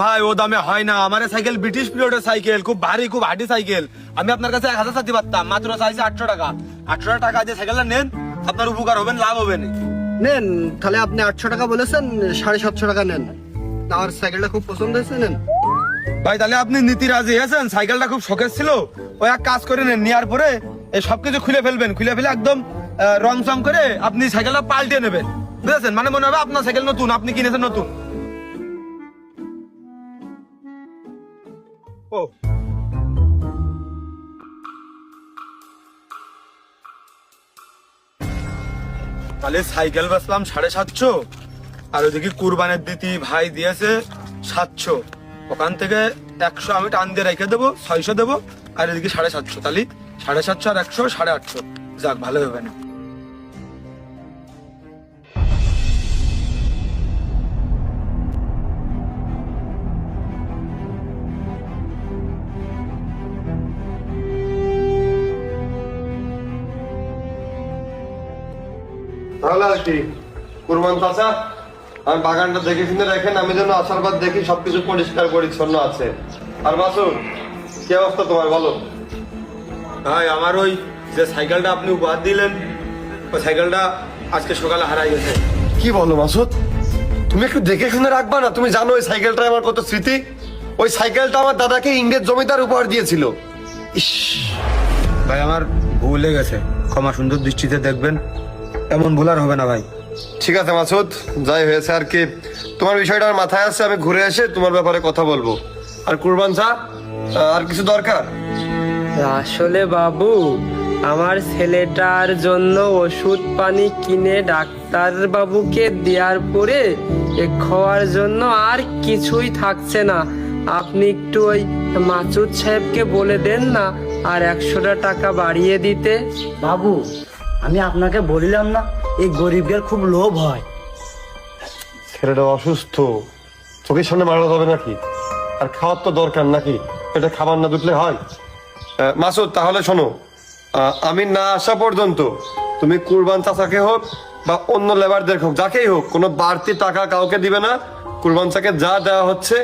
ভাই ও দামে হয় না। আমার সাইকেল ব্রিটিশ পিরিয়ডের সাইকেল, খুব ভারী, খুব হার্ডি সাইকেল। আমি আপনার কাছে 1000 চাইতে পারতাম, মাত্র চাইছে 800 টাকা। 800 টাকা দিয়ে সাইকেলটা নেন, আপনার উপকার হবে, লাভ হবে না। নেন তাহলে, আপনি 800 টাকা বলেছেন, 750 টাকা নেন। আমার সাইকেলটা খুব পছন্দ হয়েছে, নেন। ভাই তাহলে আপনি নীতি রাজি আছেন? সাইকেলটা খুব শখের ছিল, ওই এক কাজ করে নেন, নেওয়ার পরে এই সবকিছু খুলে ফেলবেন, খুলে ফেলে একদম রং চং করে আপনি সাইকেলটা পাল্টে নেবেন, বুঝেছেন? মানে মনে হবে আপনার সাইকেল নতুন, আপনি কিনেছেন নতুন। ও তাহলে সাইকেল বেচলাম 750, আর ওইদিকে কুরবানের দিতি ভাই দিয়েছে 700, ওখান থেকে 100 আমি টান দিয়ে রেখে দেবো, 600 দেবো, আর এদিকে 750, তাহলে 750 আর 100 850। যাক, ভালো হবে না। তাহলে আর কি, কুরবান চাচা, আমি বাগানটা দেখে শুনে রাখেন, আমি যেন আসার পর দেখি সবকিছু পরিষ্কার পরিচ্ছন্ন আছে। আর মাসুদ, কি অবস্থা তোমার বলো? ভাই আমার ওই যে সাইকেলটা আপনি উপহার দিলেন, ওই সাইকেলটা আজকে সকালে হারাই গেছে। কি বলো মাসুদ, তুমি একটু দেখে শুনে রাখবা না? তুমি জানো ওই সাইকেলটা আমার কত স্মৃতি। ওই সাইকেলটা আমার দাদাকে ইংরেজ জমিদার উপহার দিয়েছিল। ইস, ভাই আমার ভুলে গেছে, ক্ষমা সুন্দর দৃষ্টিতে দেখবেন, এমন ভুল আর হবে না ভাই। ঠিক আছে মাসুদ, যাই হয়েছে আর কি, তোমার বিষয়টা আমার মাথায় আসছে, আমি ঘুরে এসে তোমার ব্যাপারে কথা বলবো। আর কুরবান চা, আর কিছু দরকার? আসলে বাবু, আমার ছেলেটার জন্য ওষুধ পানি কিনে ডাক্তার বাবুকে দেওয়ার পরে খাওয়ার জন্য আর কিছুই থাকছে না। আপনি একটু ওই মাসুদ সাহেবকে বলে দেন না আর 100 টাকা বাড়িয়ে দিতে। বাবু, আমি আপনাকে বলিলাম না, এই গরিবের খুব লোভ হয়। ছেলেটা অসুস্থ, চোখের সামনে মারা যাবে নাকি? আর খাওয়ার তো দরকার নাকি? এটা খাবার না দুটলে হয়? মাসুদ, তাহলে শোনো, আমি না আসা পর্যন্ত তুমি কুরবান চাচাকে হোক বা অন্য লেবারদের হোক, যাকেই হোক, কোনো বাড়তি টাকা কাউকে দিবে না। কুরবান চাকে যা দেওয়া হচ্ছে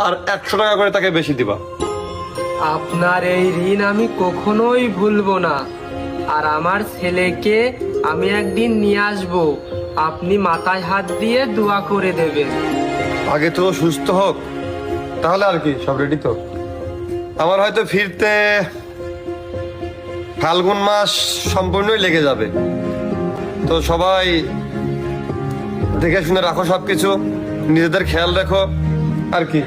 আর 100 টাকা করে তাকে বেশি দিবা। আপনার এই ঋণ আমি কখনোই ভুলবো না। আর আমার ছেলেকে আমি একদিন নিয়ে আসবো, আপনি মাথায় হাত দিয়ে দোয়া করে দেবেন। আগে তো সুস্থ হোক, তাহলে আর কি, সব রেডি তো? আমার হয়তো ফিরতে ফাল্গুন মাস সম্পূর্ণই লেগে যাবে। তো সবাই দেখে শুনে রাখো, সবকিছু নিজেদের খেয়াল রাখো আর কি।